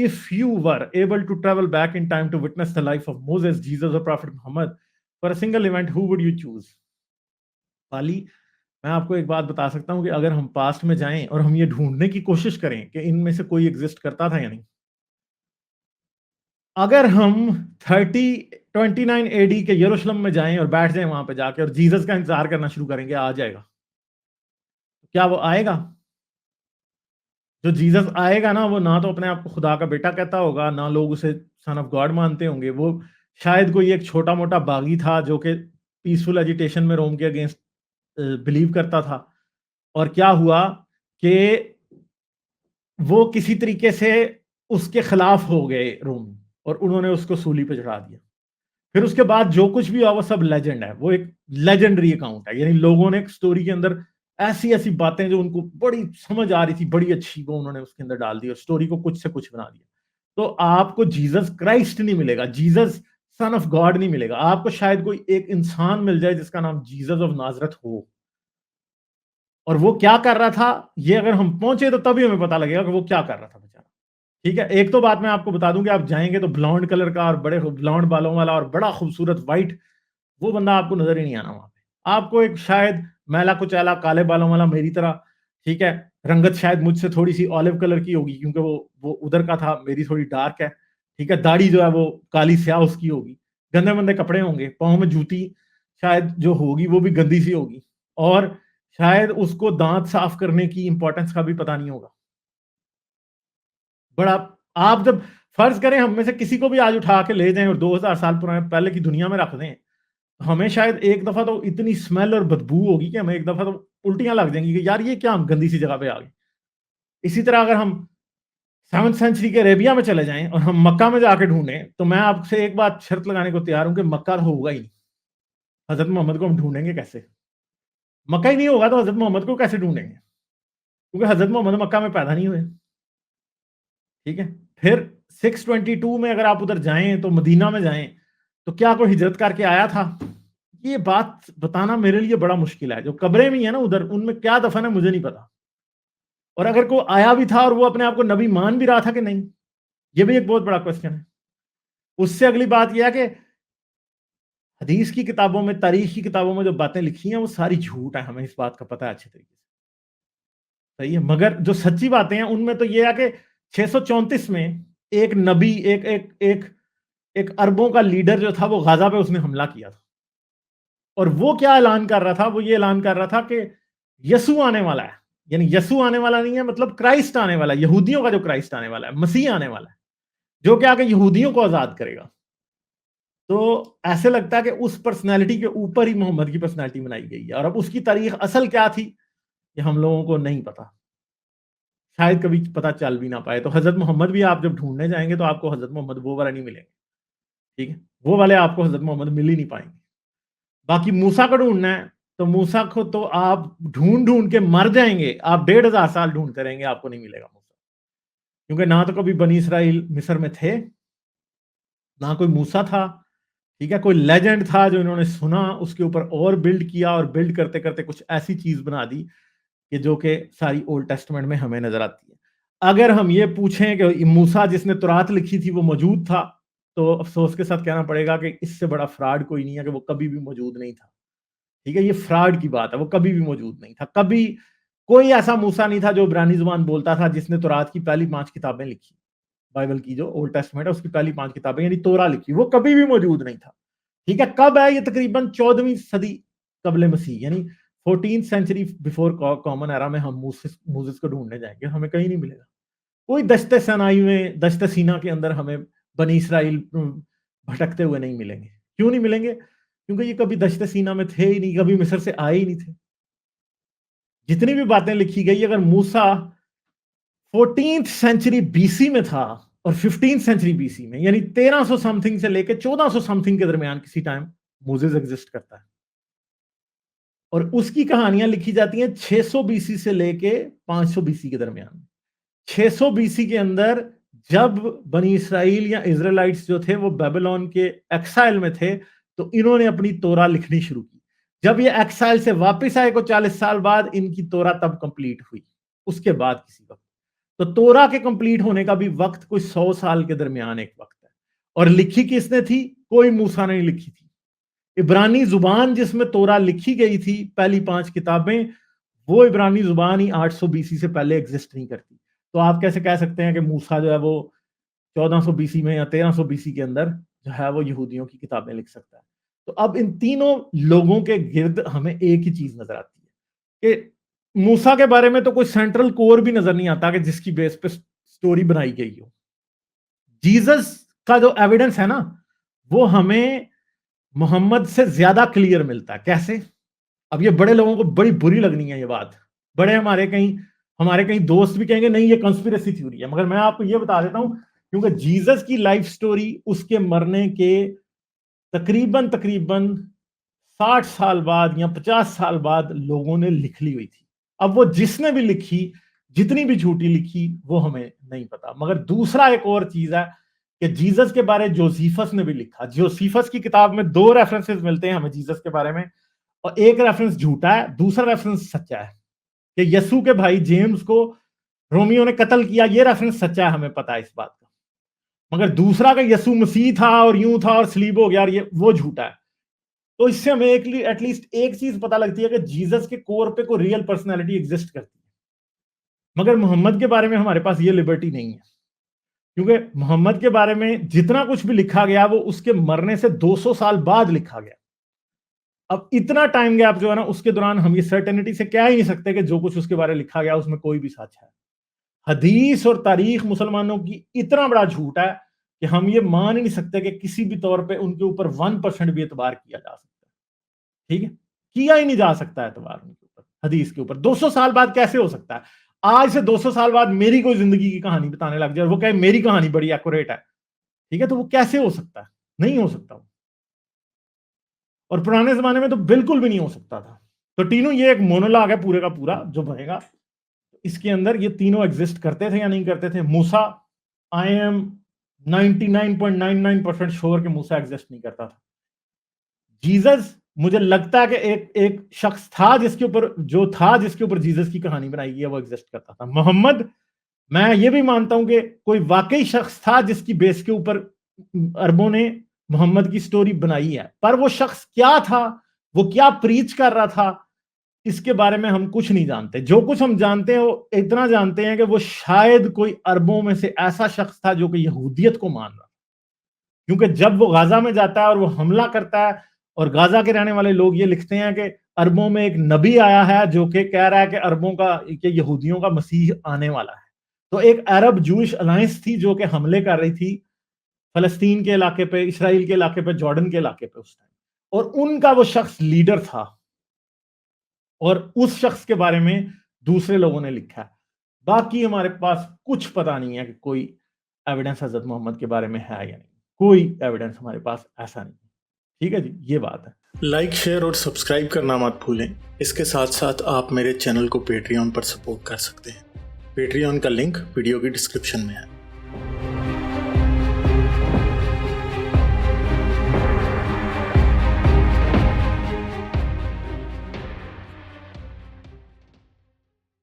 if you were able to travel back in time to witness the life of Moses, Jesus or Prophet Muhammad for a single event, who would you choose? पाली, मैं आपको एक बात बता सकता हूँ कि अगर हम पास्ट में जाएं और हम ये ढूंढने की कोशिश करें कि इनमें से कोई एग्जिस्ट करता था या नहीं, अगर हम 29 एडी के यरूशलेम में जाएं और बैठ जाएं वहां पे जाके और जीसस का इंतजार करना शुरू करेंगे आ जाएगा, क्या वो आएगा? जो जीसस आएगा ना, वो ना तो अपने आप को खुदा का बेटा कहता होगा, ना लोग उसे सन ऑफ गॉड मानते होंगे। वो शायद कोई एक छोटा मोटा बागी था जो कि पीसफुल एजिटेशन में रोम के अगेंस्ट बिलीव करता था, और क्या हुआ कि वो किसी तरीके से उसके खिलाफ हो गए रोम, और उन्होंने उसको सूली पे चढ़ा दिया। फिर उसके बाद जो कुछ भी हुआ वो सब लेजेंड है, वो एक लेजेंडरी अकाउंट है। यानी लोगों ने एक स्टोरी के अंदर ऐसी ऐसी बातें जो उनको बड़ी समझ आ रही थी, बड़ी अच्छी, वो उन्होंने उसके अंदर डाल दी और स्टोरी को कुछ से कुछ बना दिया। तो आपको जीसस क्राइस्ट नहीं मिलेगा, जीसस सन ऑफ गॉड नहीं मिलेगा, आपको शायद कोई एक इंसान मिल जाए जिसका नाम जीसस ऑफ नाजरत हो। और वो क्या कर रहा था, ये अगर हम पहुंचे तो तभी हमें पता लगेगा कि वो क्या कर रहा था बेचारा। ठीक है, एक तो बात मैं आपको बता दूं कि आप जाएंगे तो ब्लॉन्ड कलर का और बड़े ब्लॉन्ड बालों वाला और बड़ा खूबसूरत व्हाइट, वो बंदा आपको नजर ही नहीं आना वहां पे। आपको एक शायद मैला कुचैला काले बालों वाला मेरी तरह, ठीक है, रंगत शायद मुझसे थोड़ी सी ऑलिव कलर की होगी क्योंकि वो उधर का था, मेरी थोड़ी डार्क है, ठीक है, दाढ़ी जो है वो काली स्याह उसकी होगी, गंदे मंदे कपड़े होंगे, पाँव में जूती शायद जो होगी वो भी गंदी सी होगी, और शायद उसको दांत साफ करने की इंपॉर्टेंस का भी पता नहीं होगा। बड़ा आप जब फर्ज करें हम में से किसी को भी आज उठा के ले जाएं और 2000 साल पुराने पहले की दुनिया में रख दें, हमें शायद एक दफा तो इतनी स्मेल और बदबू होगी कि हमें एक दफा तो उल्टियां लग जाएंगी कि यार ये क्या, हम गंदी सी जगह पे आ गए। इसी तरह अगर हम 7th सेंचुरी के अरेबिया में चले जाएं और हम मक्का में जाके ढूंढें, तो मैं आपसे एक बात शर्त लगाने को तैयार हूं कि मक्का तो होगा ही नहीं। हजरत मोहम्मद को हम ढूंढेंगे कैसे? मक्का ही नहीं होगा तो हजरत मोहम्मद को कैसे ढूंढेंगे? क्योंकि हजरत मोहम्मद मक्का में पैदा नहीं हुए। ठीक है, फिर 622 में अगर आप उधर जाएं तो मदीना में जाएं, तो क्या कोई हिजरत करके आया था? ये बात बताना मेरे लिए बड़ा मुश्किल है। जो कब्रें भी है ना उधर, उनमें क्या दफन है मुझे नहीं पता, और अगर कोई आया भी था और वो अपने आप को नबी मान भी रहा था कि नहीं, ये भी एक बहुत बड़ा क्वेश्चन है। उससे अगली बात यह है कि हदीस की किताबों में, तारीख की किताबों में जो बातें लिखी हैं वो सारी झूठ है, हमें इस बात का पता है अच्छे तरीके से, सही है। मगर जो सच्ची बातें हैं उनमें तो ये है कि 634 में एक नबी, एक एक एक एक अरबों का लीडर जो था वो गाजा पे उसने हमला किया था, और वो क्या ऐलान कर रहा था? वो ये ऐलान कर रहा था कि यसु आने वाला है। यानी यसु आने वाला नहीं है, मतलब क्राइस्ट आने वाला है, यहूदियों का जो क्राइस्ट आने वाला है, मसीह आने वाला है, जो कि आके यहूदियों को आजाद करेगा। तो ऐसे लगता है कि उस पर्सनैलिटी के ऊपर ही मोहम्मद की पर्सनैलिटी बनाई गई है, और अब उसकी तारीख असल क्या थी ये हम लोगों को नहीं पता, शायद कभी पता चल भी ना पाए। तो हजरत मोहम्मद भी आप जब ढूंढने जाएंगे तो आपको हजरत मोहम्मद वो वाला नहीं मिलेंगे, ठीक है, वो वाले आपको हजरत मोहम्मद मिल ही नहीं पाएंगे। बाकी मूसा को ढूंढना है तो मूसा को तो आप ढूंढ ढूंढ के मर जाएंगे, आप 1500 साल ढूंढते रहेंगे, आपको नहीं मिलेगा मूसा, क्योंकि ना तो कभी बनी इसराइल मिस्र में थे, ना कोई मूसा था, ठीक है, कोई लेजेंड था जो इन्होंने सुना, उसके ऊपर और बिल्ड किया, और बिल्ड करते करते कुछ ऐसी चीज बना दी कि जो कि सारी ओल्ड टेस्टमेंट में हमें नजर आती है। अगर हम ये पूछें कि मूसा जिसने तुरात लिखी थी वो मौजूद था, तो अफसोस के साथ कहना पड़ेगा कि इससे बड़ा फ्रॉड कोई नहीं है कि वो कभी भी मौजूद नहीं था। ठीक है, ये फ्रॉड की बात है, वो कभी भी मौजूद नहीं था। कभी कोई ऐसा मूसा नहीं था जो इब्रानी जुबान बोलता था जिसने तुरात की पहली 5 किताबें लिखी, बाइबल की जो ओल्ड टेस्टमेंट है उसकी पहली 5 किताबें यानी तोरा लिखी, वो कभी भी मौजूद नहीं था। ठीक है, कब है ये? तकरीबन 14वीं सदी कबल मसीह, यानी 14th century before common era में हम मूसेस को ढूंढने जाएंगे, हमें कहीं नहीं मिलेगा। कोई दश्ते सनाई में, दश्ते सीना के अंदर हमें बनी इसराइल भटकते हुए नहीं मिलेंगे। क्यों नहीं मिलेंगे? क्योंकि ये कभी दश्ते सीना में थे ही नहीं, कभी मिस्र से आए ही नहीं थे। जितनी भी बातें लिखी गई, अगर मूसा 14th सेंचुरी बीसी में था और 15th सेंचुरी बीसी में, यानी 1300 समथिंग से लेकर 1400 समथिंग के दरमियान किसी टाइम मोजेस एग्जिस्ट करता है, और उसकी कहानियां लिखी जाती हैं 600 बीसी से लेके 500 बीसी के दरमियान। 600 बीसी के अंदर जब बनी इसराइल या इजराइलाइट्स जो थे वो बेबीलोन के एक्साइल में थे, तो इन्होंने अपनी तोरा लिखनी शुरू की। जब ये एक्साइल से वापस आए को 40 साल बाद, इनकी तोरा तब कंप्लीट हुई, उसके बाद किसी वक्त। تو تورا کے کمپلیٹ ہونے کا بھی وقت کوئی 100 سال کے درمیان ایک وقت ہے. اور لکھی کس نے تھی؟ کوئی موسیٰ نے نہیں لکھی تھی. عبرانی زبان جس میں تورا لکھی گئی تھی، پہلی 5 کتابیں، وہ عبرانی زبان ہی 800 BC سے پہلے ایگزسٹ نہیں کرتی. تو آپ کیسے کہہ سکتے ہیں کہ موسیٰ جو ہے وہ 1400 BC میں یا 1300 BC کے اندر جو ہے وہ یہودیوں کی کتابیں لکھ سکتا ہے؟ تو اب ان تینوں لوگوں کے گرد ہمیں ایک ہی چیز نظر آتی ہے کہ موسیٰ کے بارے میں تو کوئی سینٹرل کور بھی نظر نہیں آتا کہ جس کی بیس پہ سٹوری بنائی گئی ہو. جیزس کا جو ایویڈنس ہے نا، وہ ہمیں محمد سے زیادہ کلیئر ملتا ہے. کیسے؟ اب یہ بڑے لوگوں کو بڑی بری لگنی ہے یہ بات. بڑے ہمارے کہیں دوست بھی کہیں گے نہیں یہ کنسپیریسی تھیوری ہے، مگر میں آپ کو یہ بتا دیتا ہوں کیونکہ جیزس کی لائف سٹوری اس کے مرنے کے تقریباً 60 سال بعد یا 50 سال بعد لوگوں نے لکھ لی ہوئی تھی. اب وہ جس نے بھی لکھی، جتنی بھی جھوٹی لکھی، وہ ہمیں نہیں پتا. مگر دوسرا ایک اور چیز ہے کہ جیزس کے بارے جوزیفس نے بھی لکھا. جوزیفس کی کتاب میں 2 ریفرنسز ملتے ہیں ہمیں جیزس کے بارے میں، اور ایک ریفرنس جھوٹا ہے، دوسرا ریفرنس سچا ہے کہ یسوع کے بھائی جیمز کو رومیو نے قتل کیا. یہ ریفرنس سچا ہے، ہمیں پتا ہے اس بات کا. مگر دوسرا کہ یسوع مسیح تھا اور یوں تھا اور سلیب ہو گیا، وہ جھوٹا ہے. تو اس سے ہمیں ایٹ لیسٹ ایک چیز پتا لگتی ہے کہ جیزس کے کور پہ کوئی ریئل پرسنالٹی ایگزسٹ کرتی ہے. مگر محمد کے بارے میں ہمارے پاس یہ لبرٹی نہیں ہے، کیونکہ محمد کے بارے میں جتنا کچھ بھی لکھا گیا وہ اس کے مرنے سے 200 سال بعد لکھا گیا. اب اتنا ٹائم گیپ جو ہے نا، اس کے دوران ہم یہ سرٹینٹی سے کہہ ہی نہیں سکتے کہ جو کچھ اس کے بارے میں لکھا گیا اس میں کوئی بھی سچ ہے. حدیث اور تاریخ مسلمانوں کی اتنا بڑا جھوٹ ہے کہ ہم یہ مان ہی نہیں سکتے کہ کسی بھی طور پہ ان کے اوپر 1% بھی اعتبار کیا جا سکتا ہے. ٹھیک ہے، کیا ہی نہیں جا سکتا اعتبار ان کے اوپر، حدیث کے اوپر. 200 سال بعد کیسے ہو سکتا ہے؟ آج سے 200 سال بعد میری کوئی زندگی کی کہانی بتانے لگ جائے، وہ کہے میری کہانی بڑی ایکوریٹ ہے، ٹھیک ہے، تو وہ کیسے ہو سکتا ہے؟ نہیں ہو سکتا. اور پرانے زمانے میں تو بالکل بھی نہیں ہو سکتا تھا. تو تینوں، یہ ایک مونولاگ ہے پورے کا پورا جو بنے گا، اس کے اندر یہ تینوں ایگزسٹ کرتے تھے یا نہیں کرتے تھے. موسیٰ، آئی ایم 99.99% شور کہ موسیٰ ایگزسٹ نہیں کرتا تھا. جیزس، مجھے لگتا ہے کہ ایک شخص تھا جس کے اوپر جیزس کی کہانی بنائی گئی ہے، وہ ایگزسٹ کرتا تھا. محمد، میں یہ بھی مانتا ہوں کہ کوئی واقعی شخص تھا جس کی بیس کے اوپر عربوں نے محمد کی سٹوری بنائی ہے، پر وہ شخص کیا تھا، وہ کیا پریچ کر رہا تھا، اس کے بارے میں ہم کچھ نہیں جانتے. جو کچھ ہم جانتے ہیں وہ اتنا جانتے ہیں کہ وہ شاید کوئی عربوں میں سے ایسا شخص تھا جو کہ یہودیت کو مان رہا. کیونکہ جب وہ غازہ میں جاتا ہے اور وہ حملہ کرتا ہے، اور غازہ کے رہنے والے لوگ یہ لکھتے ہیں کہ عربوں میں ایک نبی آیا ہے جو کہ کہہ رہا ہے کہ عربوں کا، کہ یہودیوں کا مسیح آنے والا ہے. تو ایک عرب جوئش الائنس تھی جو کہ حملے کر رہی تھی فلسطین کے علاقے پہ، اسرائیل کے علاقے پہ، جارڈن کے علاقے پہ اس ٹائم، اور ان کا وہ شخص لیڈر تھا، اور اس شخص کے بارے میں دوسرے لوگوں نے لکھا ہے. باقی ہمارے پاس کچھ پتا نہیں ہے کہ کوئی ایویڈنس حضرت محمد کے بارے میں ہے یا نہیں. کوئی ایویڈنس ہمارے پاس ایسا نہیں. ٹھیک ہے جی، یہ بات ہے. لائک، شیئر اور سبسکرائب کرنا مت بھولیں. اس کے ساتھ ساتھ آپ میرے چینل کو پیٹریون پر سپورٹ کر سکتے ہیں. پیٹریون کا لنک ویڈیو کی ڈسکرپشن میں ہے.